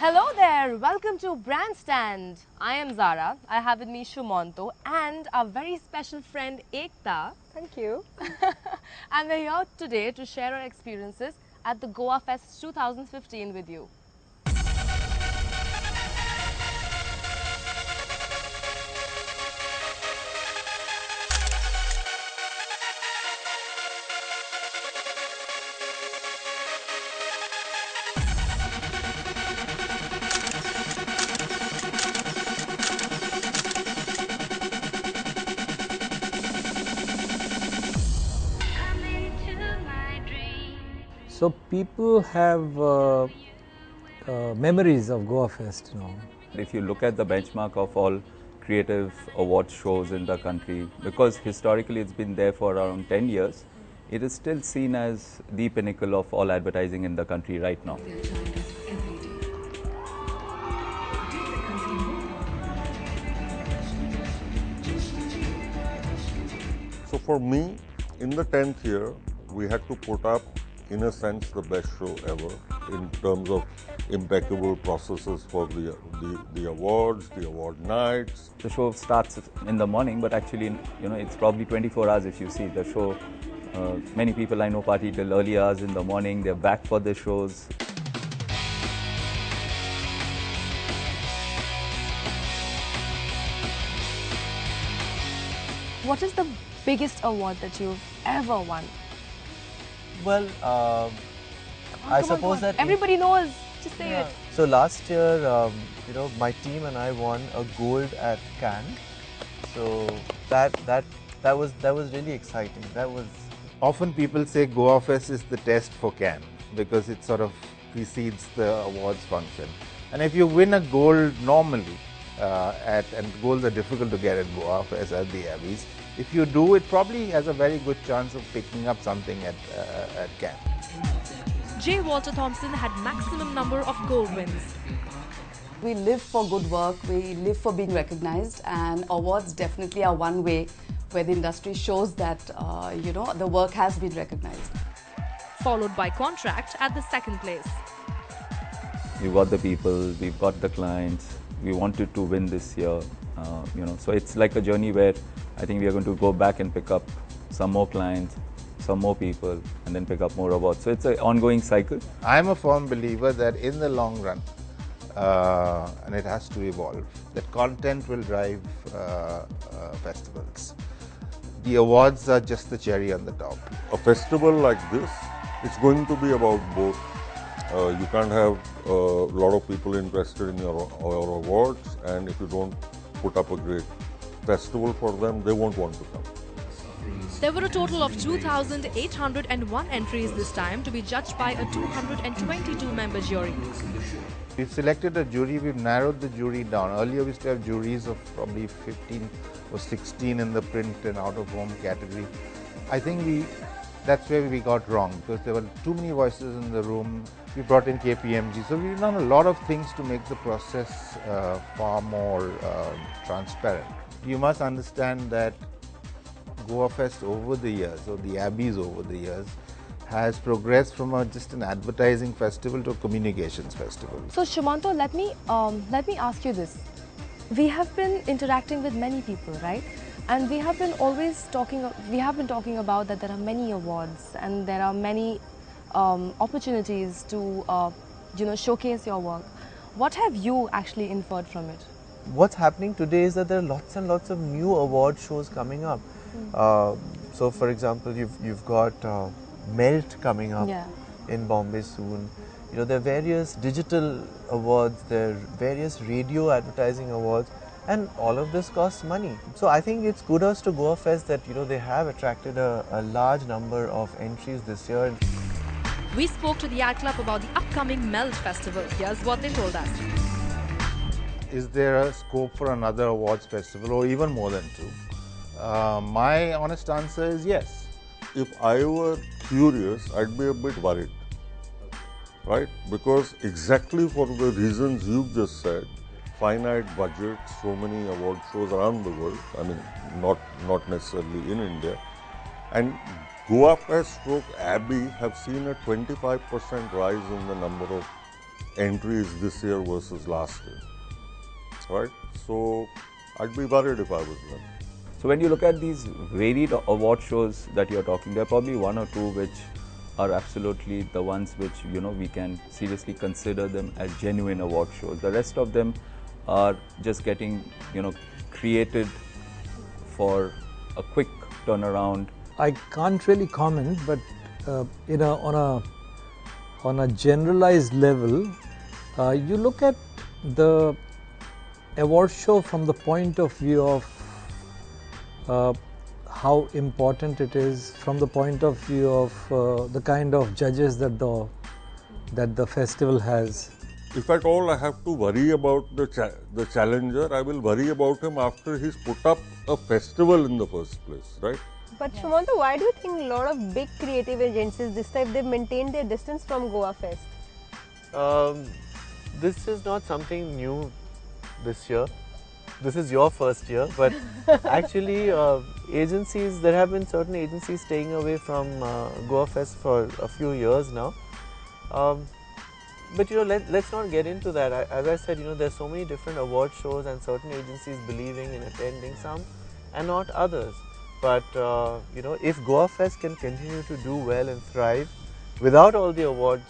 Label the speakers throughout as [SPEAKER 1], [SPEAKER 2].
[SPEAKER 1] Hello there, welcome to BRANDSTAND. I am Zara. I have with me Shumanto and our very special friend Ekta.
[SPEAKER 2] Thank you.
[SPEAKER 1] And we're here today to share our experiences at the GoaFest 2015 with you.
[SPEAKER 3] So people have memories of GoaFest, you know.
[SPEAKER 4] If you look at the benchmark of all creative award shows in the country, because historically it's been there for around 10 years, it is still seen as the pinnacle of all advertising in the country right now.
[SPEAKER 5] So for me, in the 10th year, we had to put up, in a sense, the best show ever in terms of impeccable processes for the awards, the award nights.
[SPEAKER 4] The show starts in the morning, but actually, it's probably 24 hours if you see the show. Many people I know party till early hours in the morning. They're back for the shows.
[SPEAKER 1] What is the biggest award that you've ever won?
[SPEAKER 6] Well, I suppose that
[SPEAKER 1] everybody knows. Just say it.
[SPEAKER 6] So last year, my team and I won a gold at Cannes. So that was really exciting. That was.
[SPEAKER 7] Often people say GoaFest is the test for Cannes because it sort of precedes the awards function. And if you win a gold normally, and golds are difficult to get at GoaFest at the Abbeys, if you do, it probably has a very good chance of picking up something at Cannes.
[SPEAKER 8] J. Walter Thompson had maximum number of gold wins.
[SPEAKER 2] We live for good work, we live for being recognized, and awards definitely are one way where the industry shows that, the work has been recognized.
[SPEAKER 8] Followed by contract at the second place.
[SPEAKER 4] We've got the people, we've got the clients. We wanted to win this year, so it's like a journey where I think we are going to go back and pick up some more clients, some more people, and then pick up more awards. So it's an ongoing cycle.
[SPEAKER 7] I'm a firm believer that in the long run, and it has to evolve, that content will drive festivals. The awards are just the cherry on the top.
[SPEAKER 5] A festival like this, it's going to be about both. You can't have a lot of people interested in your awards, and if you don't put up a great festival for them, they won't want to come.
[SPEAKER 8] There were a total of 2,801 entries this time to be judged by a 222-member jury.
[SPEAKER 7] We've selected a jury, we've narrowed the jury down. Earlier we used to have juries of probably 15 or 16 in the print and out-of-home category. I think that's where we got wrong, because there were too many voices in the room. We brought in KPMG, so we've done a lot of things to make the process far more transparent. You must understand that GoaFest over the years, or the Abbeys over the years, has progressed from just an advertising festival to a communications festival.
[SPEAKER 1] So Shumanto, let me ask you this. We have been interacting with many people, right? And we have been talking about that there are many awards and there are many opportunities to showcase your work. What have you actually inferred from it?
[SPEAKER 6] What's happening today is that there are lots and lots of new award shows coming up. So, for example, you've got Melt coming up in Bombay soon. There are various digital awards, there are various radio advertising awards, and all of this costs money. So I think it's kudos to GoaFest that they have attracted a large number of entries this year.
[SPEAKER 8] We spoke to the ad club about the upcoming Melt Festival. Here's what they told us.
[SPEAKER 7] Is there a scope for another awards festival, or even more than two? My honest answer is yes.
[SPEAKER 5] If I were curious, I'd be a bit worried, right? Because exactly for the reasons you've just said, finite budgets, so many award shows around the world, I mean, not necessarily in India, and GoaFest / Abbey have seen a 25% rise in the number of entries this year versus last year, right? So I'd be worried if I was them.
[SPEAKER 4] So when you look at these varied award shows that you're talking, there are probably one or two which are absolutely the ones which, you know, we can seriously consider them as genuine award shows. The rest of them are just getting, you know, created for a quick turnaround.
[SPEAKER 3] I can't really comment, but on a generalized level, you look at the award show from the point of view of how important it is, from the point of view of the kind of judges that the festival has.
[SPEAKER 5] If at all I have to worry about the challenger, I will worry about him after he's put up a festival in the first place, right?
[SPEAKER 9] But Sumanta, why do you think a lot of big creative agencies this time they've maintained their distance from GoaFest?
[SPEAKER 6] This is not something new this year. This is your first year, but actually agencies, there have been certain agencies staying away from GoaFest for a few years now. But you know, let's not get into that. As I said, you know, there's so many different award shows and certain agencies believing in attending some and not others. But you know, if GoaFest can continue to do well and thrive without all the awards,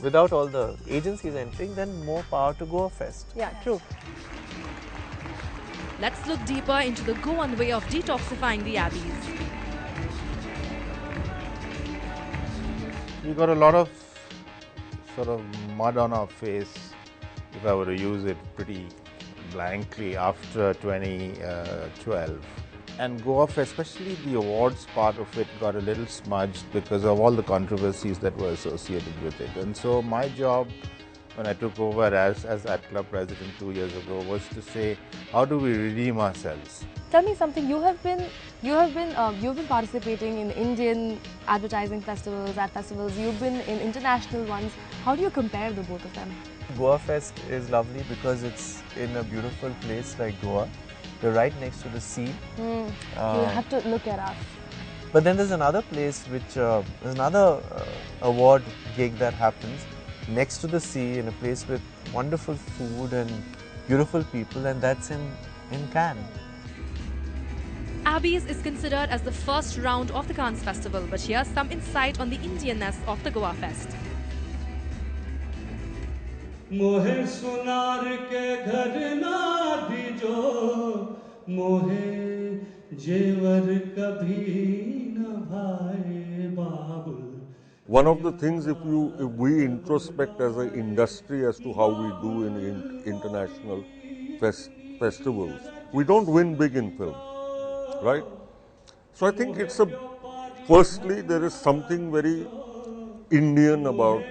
[SPEAKER 6] without all the agencies entering, then more power to GoaFest.
[SPEAKER 9] Yeah, true.
[SPEAKER 8] Let's look deeper into the Goan way of detoxifying the abbeys.
[SPEAKER 7] We got a lot of sort of mud on our face, if I were to use it pretty blankly, after 2012. And GoaFest, especially the awards part of it, got a little smudged because of all the controversies that were associated with it. And so my job when I took over as that club president 2 years ago was to say, how do we redeem ourselves?
[SPEAKER 1] Tell me something. You've been participating in Indian advertising festivals, ad festivals. You've been in international ones. How do you compare the both of them?
[SPEAKER 6] GoaFest is lovely because it's in a beautiful place like Goa. You're right next to the sea.
[SPEAKER 1] You have to look at us.
[SPEAKER 6] But then there's another place which there's another award gig that happens next to the sea in a place with wonderful food and beautiful people, and that's in Cannes.
[SPEAKER 8] Abbeys is considered as the first round of the Cannes Festival, but here's some insight on the Indianness of the GoaFest.
[SPEAKER 10] मोहे सुनार के घर ना दीजो मोहे जेवर कभी न भाए बाबुल.
[SPEAKER 5] One of the things, if we introspect as an industry as to how we do in international festivals, we don't win big in film, right? So I think it's firstly there is something very Indian about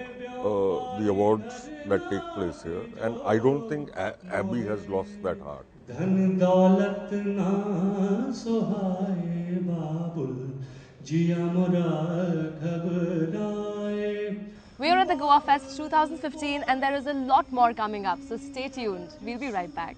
[SPEAKER 5] the awards that take place here, and I don't think Abbey has lost that heart.
[SPEAKER 1] We are at the GoaFest 2015 and there is a lot more coming up, so stay tuned. We'll be right back.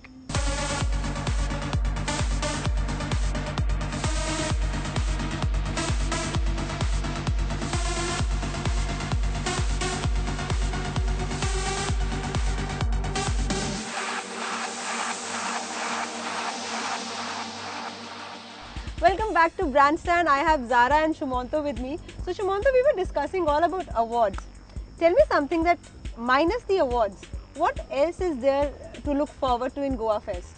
[SPEAKER 9] Welcome back to BRANDSTAND. I have Zara and Sumanta with me. So Sumanta, we were discussing all about awards. Tell me something that minus the awards, what else is there to look forward to in GoaFest?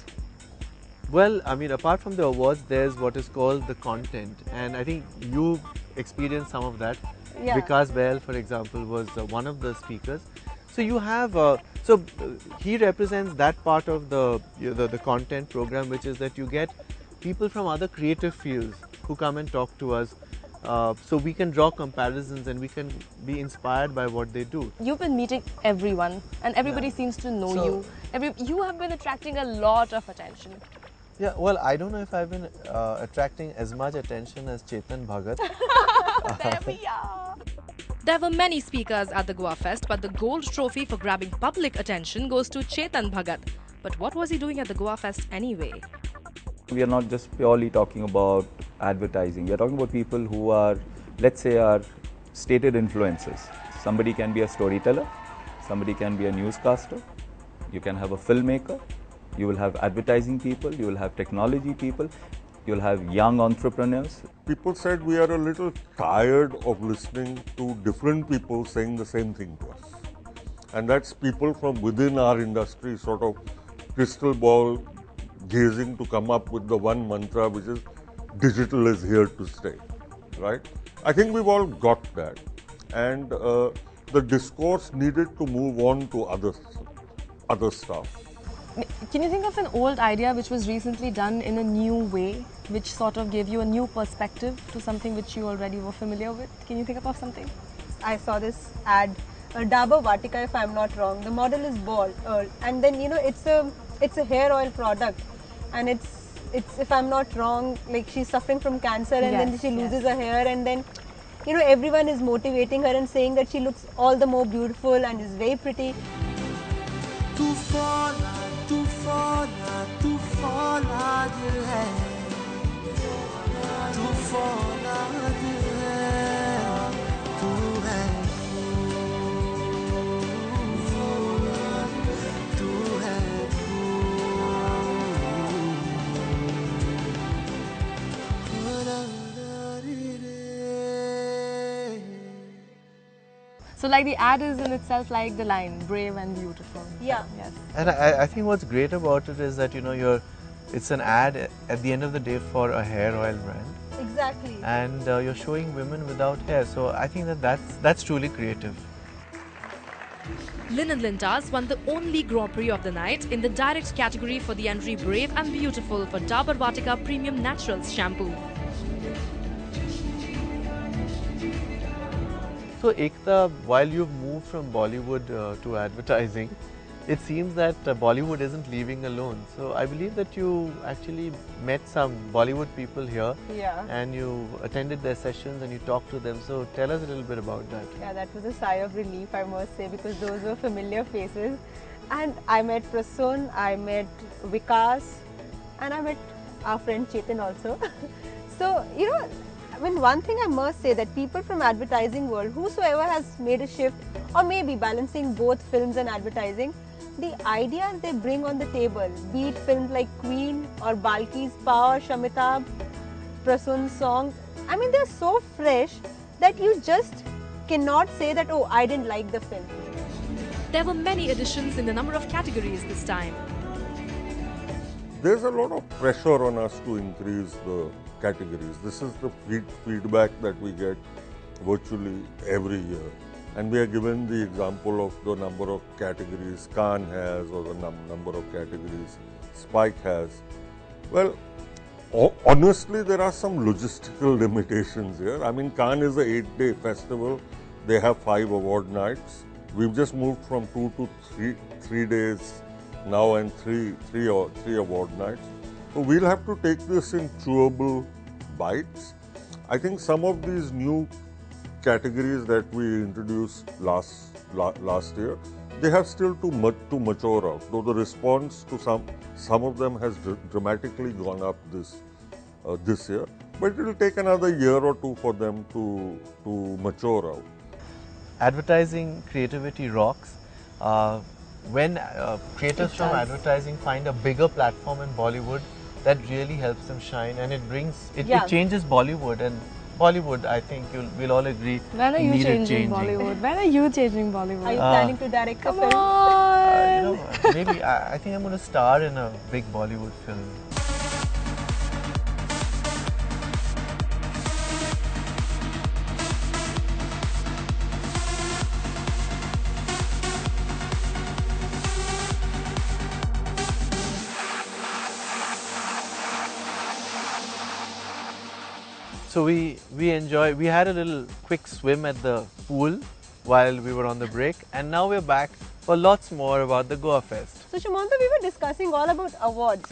[SPEAKER 6] Well, I mean, apart from the awards, there's what is called the content, and I think you experienced some of that.
[SPEAKER 9] Yeah.
[SPEAKER 6] Vikas Bahl, for example, was one of the speakers. So you have, he represents that part of the content program, which is that you get people from other creative fields who come and talk to us, so we can draw comparisons and we can be inspired by what they do.
[SPEAKER 1] You've been meeting everyone and everybody seems to know you. You have been attracting a lot of attention.
[SPEAKER 6] Yeah, well, I don't know if I've been attracting as much attention as Chetan Bhagat.
[SPEAKER 1] There we are.
[SPEAKER 8] There were many speakers at the GoaFest, but the gold trophy for grabbing public attention goes to Chetan Bhagat. But what was he doing at the GoaFest anyway?
[SPEAKER 4] We are not just purely talking about advertising. We are talking about people who are, let's say, are stated influencers. Somebody can be a storyteller, Somebody can be a newscaster, you can have a filmmaker, you will have advertising people, you will have technology people, you will have young entrepreneurs.
[SPEAKER 5] People said we are a little tired of listening to different people saying the same thing to us. And that's people from within our industry sort of crystal ball gazing to come up with the one mantra, which is digital is here to stay, right? I think we've all got that. And the discourse needed to move on to other stuff.
[SPEAKER 1] Can you think of an old idea which was recently done in a new way, which sort of gave you a new perspective to something which you already were familiar with? Can you think of something?
[SPEAKER 9] I saw this ad, Dabur Vatika, if I'm not wrong. The model is bald, and then it's a hair oil product, and it's if I'm not wrong, like she's suffering from cancer, and then she loses her hair, and then everyone is motivating her and saying that she looks all the more beautiful and is very pretty.
[SPEAKER 1] So like the ad is in itself like the line, brave and beautiful.
[SPEAKER 9] Yeah.
[SPEAKER 1] Yes.
[SPEAKER 6] And I think what's great about it is that it's an ad at the end of the day for a hair oil brand.
[SPEAKER 9] Exactly.
[SPEAKER 6] And you're showing women without hair. So I think that's truly creative.
[SPEAKER 8] Linen Lintas won the only Grand Prix of the night in the direct category for the entry Brave and Beautiful for Dabur Vatika Premium Naturals shampoo.
[SPEAKER 6] So Ekta, while you've moved from Bollywood to advertising, it seems that Bollywood isn't leaving alone. So I believe that you actually met some Bollywood people here, and you attended their sessions and you talked to them. So tell us a little bit about that.
[SPEAKER 9] Yeah, that was a sigh of relief, I must say, because those were familiar faces. And I met Prasun, I met Vikas, and I met our friend Chetan also. So, one thing I must say, that people from advertising world, whosoever has made a shift or maybe balancing both films and advertising, the ideas they bring on the table, be it films like Queen or Balki's Power, Shamitabh, Prasun's song, I mean, they're so fresh that you just cannot say that, oh, I didn't like the film.
[SPEAKER 8] There were many additions in the number of categories this time.
[SPEAKER 5] There's a lot of pressure on us to increase the categories. This is the feedback that we get virtually every year. And we are given the example of the number of categories Cannes has, or the number of categories Spike has. Well, honestly, there are some logistical limitations here. I mean, Cannes is an 8-day festival. They have 5 award nights. We've just moved from 2 to 3 days now, and three award nights. So we'll have to take this in chewable bites. I think some of these new categories that we introduced last year, they have still to mature out. Though the response to some of them has dramatically gone up this year, but it will take another year or two for them to mature out.
[SPEAKER 6] Advertising creativity rocks. When creators from advertising find a bigger platform in Bollywood, that really helps them shine, and it changes Bollywood. And Bollywood, I think we'll all agree,
[SPEAKER 1] when are you
[SPEAKER 6] needed
[SPEAKER 1] changing Bollywood? When are you changing Bollywood?
[SPEAKER 9] Are you planning to direct a film?
[SPEAKER 1] Come on!
[SPEAKER 6] Maybe I think I'm going to star in a big Bollywood film. So we had a little quick swim at the pool while we were on the break, and now we're back for lots more about the GoaFest.
[SPEAKER 9] So Shumanta, we were discussing all about awards.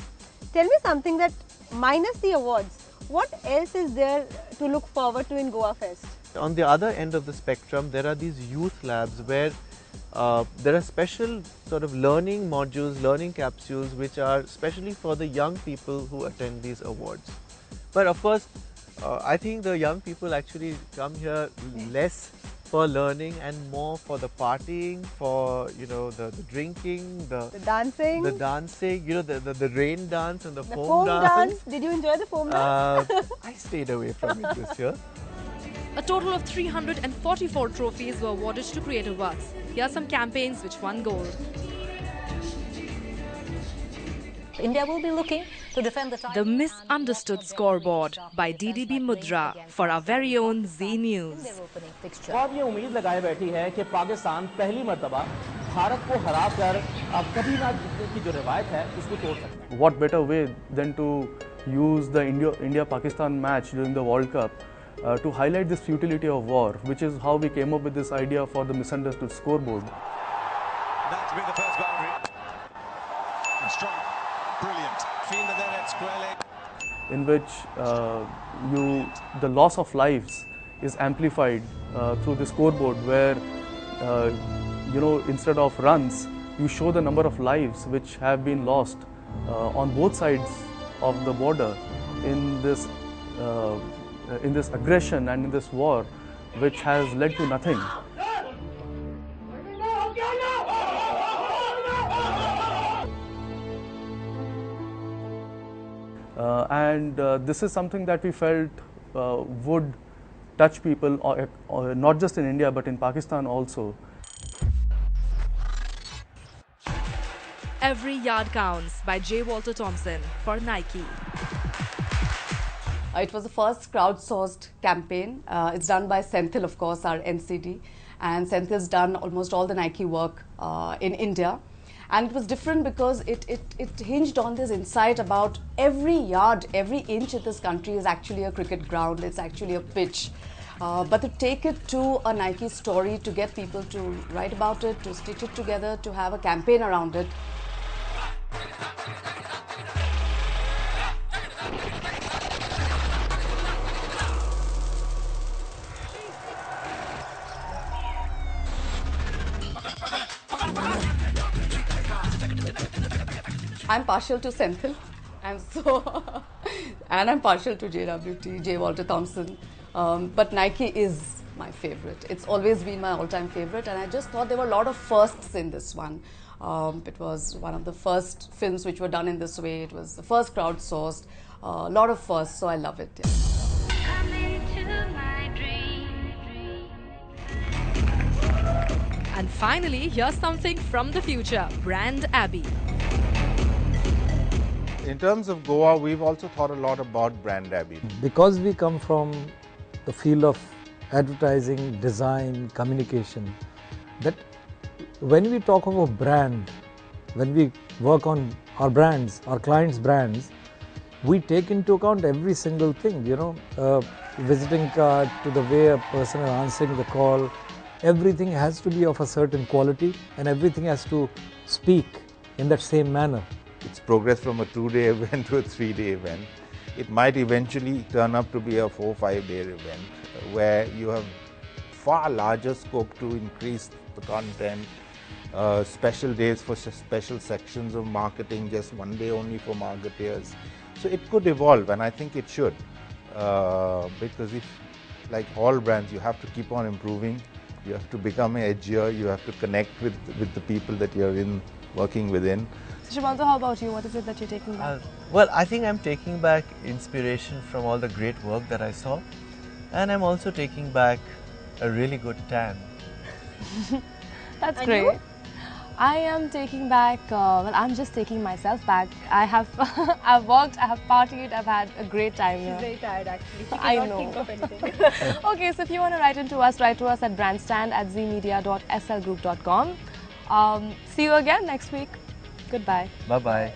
[SPEAKER 9] Tell me something that, minus the awards, what else is there to look forward to in GoaFest?
[SPEAKER 6] On the other end of the spectrum, there are these youth labs where there are special sort of learning modules, learning capsules, which are specially for the young people who attend these awards. But of course, I think the young people actually come here less for learning and more for the partying, for the drinking, the
[SPEAKER 9] dancing,
[SPEAKER 6] the rain dance and the
[SPEAKER 9] foam dance. Did you enjoy the foam dance?
[SPEAKER 6] I stayed away from it this year.
[SPEAKER 8] A total of 344 trophies were awarded to creative works. Here are some campaigns which won gold.
[SPEAKER 11] India will be looking to defend the title.
[SPEAKER 8] The Misunderstood Scoreboard by DDB Mudra for our very own Z News.
[SPEAKER 12] और ये उम्मीद लगाए बैठी है कि पाकिस्तान पहली मर्तबा भारत को हराकर अब कभी ना जीतने की जो रिवायत है इसको तोड़ सकता है.
[SPEAKER 13] What better way than to use the India-Pakistan match during the World Cup to highlight this futility of war, which is how we came up with this idea for the Misunderstood Scoreboard.
[SPEAKER 14] That to be the first boundary. Strong, brilliant. Fielded there at square leg.
[SPEAKER 13] In which the loss of lives is amplified through the scoreboard, where instead of runs, you show the number of lives which have been lost on both sides of the border in this aggression and in this war, which has led to nothing. This is something that we felt would touch people, or not just in India but in Pakistan also.
[SPEAKER 8] Every Yard Counts by J. Walter Thompson for Nike.
[SPEAKER 2] It was the first crowdsourced campaign. It's done by Senthil, of course, our NCD. And Senthil's done almost all the Nike work in India. And it was different because it hinged on this insight about every yard, every inch in this country is actually a cricket ground, it's actually a pitch. But to take it to a Nike story, to get people to write about it, to stitch it together, to have a campaign around it. I'm partial to Senthil, and I'm partial to JWT, J. Walter Thompson, but Nike is my favorite. It's always been my all-time favorite, and I just thought there were a lot of firsts in this one. It was one of the first films which were done in this way. It was the first crowdsourced, a lot of firsts, so I love it. Yeah.
[SPEAKER 8] And finally, here's something from the future, Brand Abbey.
[SPEAKER 7] In terms of Goa, we've also thought a lot about Brand Abbey.
[SPEAKER 3] Because we come from the field of advertising, design, communication, that when we talk of a brand, when we work on our brands, our clients' brands, we take into account every single thing, visiting card to the way a person is answering the call. Everything has to be of a certain quality and everything has to speak in that same manner.
[SPEAKER 7] It's progressed from a 2-day event to a 3-day event. It might eventually turn up to be a 4- or 5-day event where you have far larger scope to increase the content, special days for special sections of marketing, just one day only for marketeers. So it could evolve, and I think it should, because if, like all brands, you have to keep on improving. You have to become edgier, you have to connect with the people that you're working within.
[SPEAKER 1] So Shumanto, how about you? What is it that you're taking back?
[SPEAKER 6] Well, I think I'm taking back inspiration from all the great work that I saw, and I'm also taking back a really good tan.
[SPEAKER 1] That's great. You? I am taking back, well, I'm just taking myself back. I have I've worked, I have partied, I've had a great time here.
[SPEAKER 9] She's very tired actually. She
[SPEAKER 1] I
[SPEAKER 9] cannot
[SPEAKER 1] know.
[SPEAKER 9] think of anything.
[SPEAKER 1] Okay, so if you want to write to us at brandstand@zmedia.slgroup.com. See you again next week. Goodbye.
[SPEAKER 6] Bye-bye.